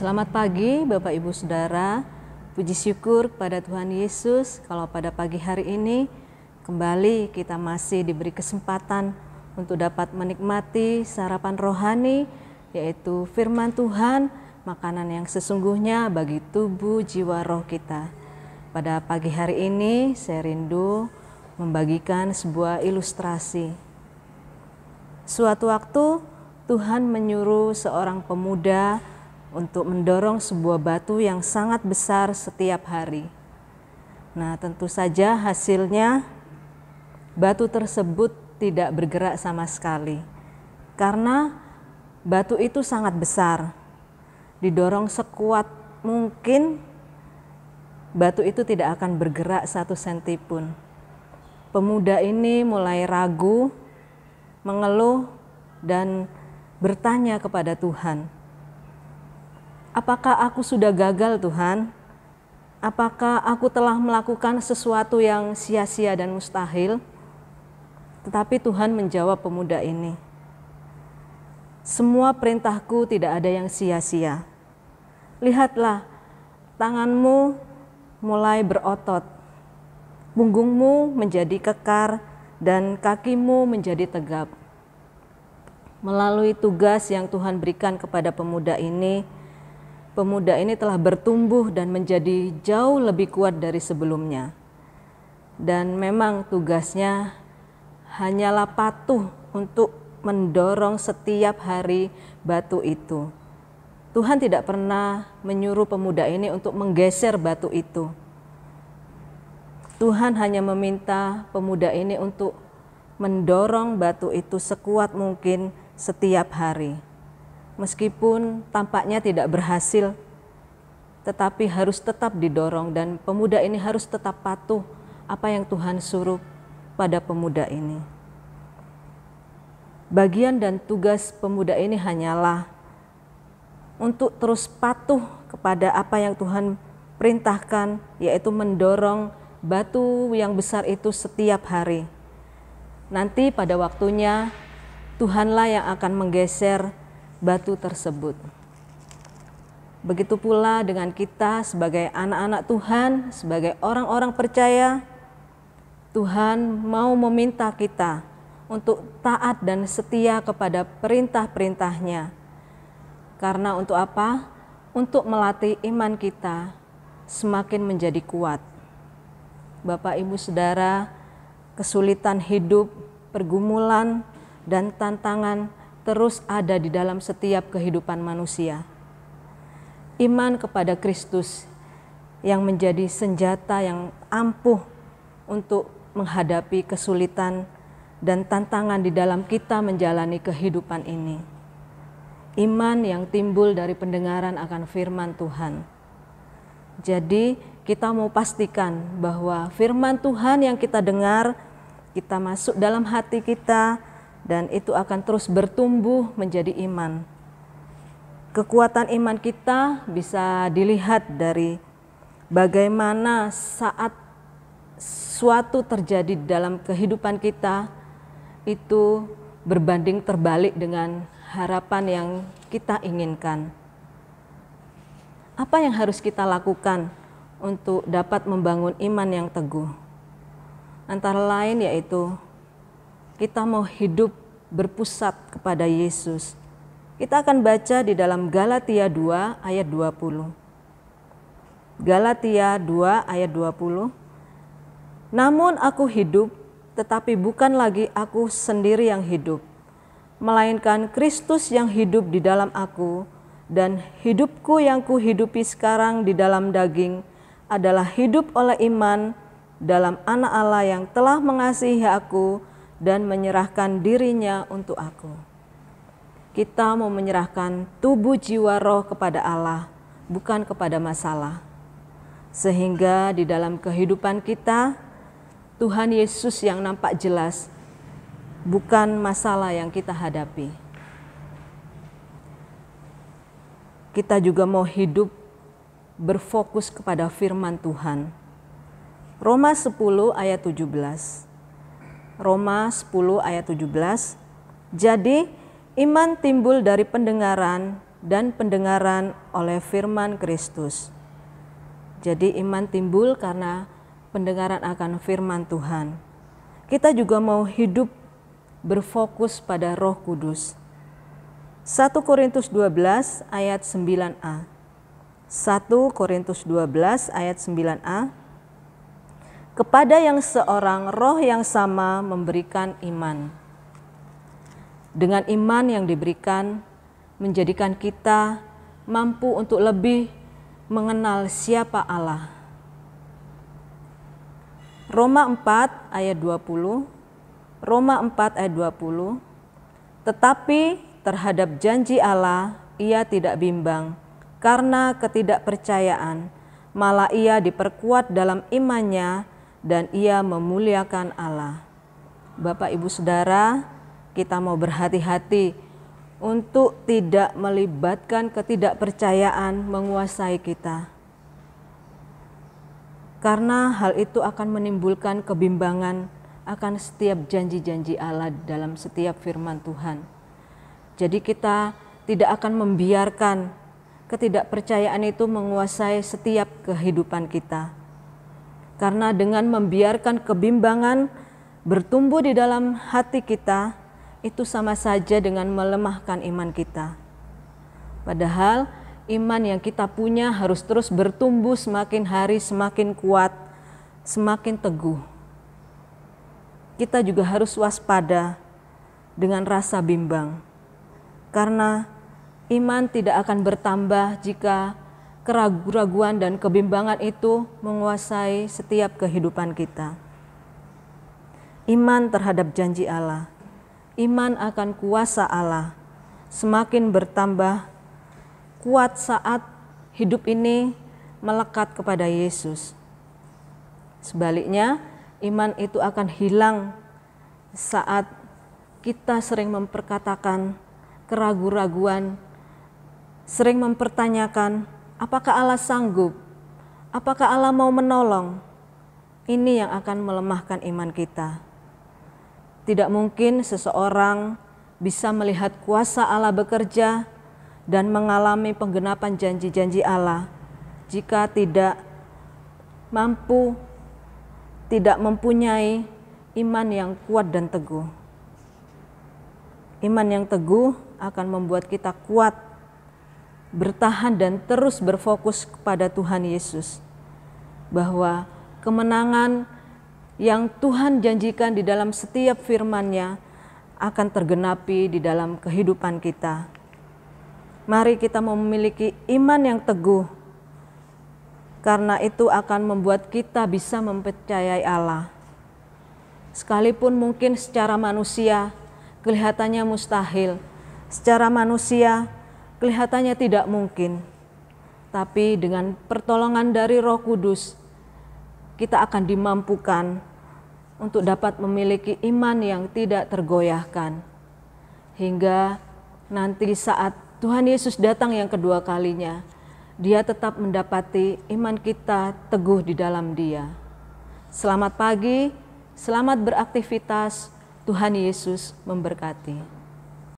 Selamat pagi Bapak Ibu Saudara, puji syukur kepada Tuhan Yesus kalau pada pagi hari ini kembali kita masih diberi kesempatan untuk dapat menikmati sarapan rohani, yaitu firman Tuhan, makanan yang sesungguhnya bagi tubuh jiwa roh kita. Pada pagi hari ini saya rindu membagikan sebuah ilustrasi. Suatu waktu Tuhan menyuruh seorang pemuda untuk mendorong sebuah batu yang sangat besar setiap hari. Nah, tentu saja hasilnya batu tersebut tidak bergerak sama sekali. Karena batu itu sangat besar. Didorong sekuat mungkin, batu itu tidak akan bergerak 1 senti pun. Pemuda ini mulai ragu, mengeluh, dan bertanya kepada Tuhan, apakah aku sudah gagal, Tuhan? Apakah aku telah melakukan sesuatu yang sia-sia dan mustahil? Tetapi Tuhan menjawab pemuda ini, semua perintahku tidak ada yang sia-sia. Lihatlah, tanganmu mulai berotot, punggungmu menjadi kekar, dan kakimu menjadi tegap. Melalui tugas yang Tuhan berikan kepada pemuda ini telah bertumbuh dan menjadi jauh lebih kuat dari sebelumnya. Dan memang tugasnya hanyalah patuh untuk mendorong setiap hari batu itu. Tuhan tidak pernah menyuruh pemuda ini untuk menggeser batu itu. Tuhan hanya meminta pemuda ini untuk mendorong batu itu sekuat mungkin setiap hari. Meskipun tampaknya tidak berhasil, tetapi harus tetap didorong dan pemuda ini harus tetap patuh apa yang Tuhan suruh pada pemuda ini. Bagian dan tugas pemuda ini hanyalah untuk terus patuh kepada apa yang Tuhan perintahkan, yaitu mendorong batu yang besar itu setiap hari. Nanti pada waktunya Tuhanlah yang akan menggeser batu tersebut. Begitu pula dengan kita sebagai anak-anak Tuhan, sebagai orang-orang percaya, Tuhan mau meminta kita untuk taat dan setia kepada perintah-perintahnya. Karena untuk apa? Untuk melatih iman kita semakin menjadi kuat. Bapak, Ibu, Saudara, kesulitan hidup, pergumulan, dan tantangan terus ada di dalam setiap kehidupan manusia. Iman kepada Kristus yang menjadi senjata yang ampuh untuk menghadapi kesulitan dan tantangan di dalam kita menjalani kehidupan ini. Iman yang timbul dari pendengaran akan firman Tuhan. Jadi kita mau pastikan bahwa firman Tuhan yang kita dengar, kita masuk dalam hati kita, dan itu akan terus bertumbuh menjadi iman. Kekuatan iman kita bisa dilihat dari bagaimana saat suatu terjadi dalam kehidupan kita, itu berbanding terbalik dengan harapan yang kita inginkan. Apa yang harus kita lakukan untuk dapat membangun iman yang teguh? Antara lain yaitu kita mau hidup berpusat kepada Yesus. Kita akan baca di dalam Galatia 2 ayat 20. Galatia 2 ayat 20. Namun aku hidup, tetapi bukan lagi aku sendiri yang hidup, melainkan Kristus yang hidup di dalam aku, dan hidupku yang kuhidupi sekarang di dalam daging adalah hidup oleh iman dalam Anak Allah yang telah mengasihi aku dan menyerahkan dirinya untuk aku. Kita mau menyerahkan tubuh, jiwa, roh kepada Allah, bukan kepada masalah. Sehingga di dalam kehidupan kita, Tuhan Yesus yang nampak jelas, bukan masalah yang kita hadapi. Kita juga mau hidup berfokus kepada firman Tuhan. Roma 10 ayat 17. Roma 10 ayat 17. Jadi iman timbul dari pendengaran dan pendengaran oleh firman Kristus. Jadi iman timbul karena pendengaran akan firman Tuhan. Kita juga mau hidup berfokus pada Roh Kudus. 1 Korintus 12 ayat 9a. 1 Korintus 12 ayat 9a. Kepada yang seorang roh yang sama memberikan iman. Dengan iman yang diberikan menjadikan kita mampu untuk lebih mengenal siapa Allah. Roma 4 ayat 20. Roma 4 ayat 20. Tetapi terhadap janji Allah ia tidak bimbang karena ketidakpercayaan, malah ia diperkuat dalam imannya dan ia memuliakan Allah. Bapak Ibu Saudara, kita mau berhati-hati untuk tidak melibatkan ketidakpercayaan menguasai kita. Karena hal itu akan menimbulkan kebimbangan akan setiap janji-janji Allah dalam setiap firman Tuhan. Jadi kita tidak akan membiarkan ketidakpercayaan itu menguasai setiap kehidupan kita. Karena dengan membiarkan kebimbangan bertumbuh di dalam hati kita, itu sama saja dengan melemahkan iman kita. Padahal iman yang kita punya harus terus bertumbuh semakin hari semakin kuat, semakin teguh. Kita juga harus waspada dengan rasa bimbang. Karena iman tidak akan bertambah jika keraguan dan kebimbangan itu menguasai setiap kehidupan kita. Iman terhadap janji Allah, iman akan kuasa Allah semakin bertambah kuat saat hidup ini melekat kepada Yesus. Sebaliknya, iman itu akan hilang saat kita sering memperkatakan keraguan-raguan, sering mempertanyakan apakah Allah sanggup, apakah Allah mau menolong. Ini yang akan melemahkan iman kita. Tidak mungkin seseorang bisa melihat kuasa Allah bekerja dan mengalami penggenapan janji-janji Allah jika tidak mempunyai iman yang kuat dan teguh. Iman yang teguh akan membuat kita kuat, bertahan dan terus berfokus kepada Tuhan Yesus. Bahwa kemenangan yang Tuhan janjikan di dalam setiap firman-Nya akan tergenapi di dalam kehidupan kita. Mari kita memiliki iman yang teguh, karena itu akan membuat kita bisa mempercayai Allah. Sekalipun mungkin secara manusia kelihatannya mustahil, secara manusia kelihatannya tidak mungkin. Tapi dengan pertolongan dari Roh Kudus, kita akan dimampukan untuk dapat memiliki iman yang tidak tergoyahkan. Hingga nanti saat Tuhan Yesus datang yang kedua kalinya, Dia tetap mendapati iman kita teguh di dalam Dia. Selamat pagi, selamat beraktivitas, Tuhan Yesus memberkati.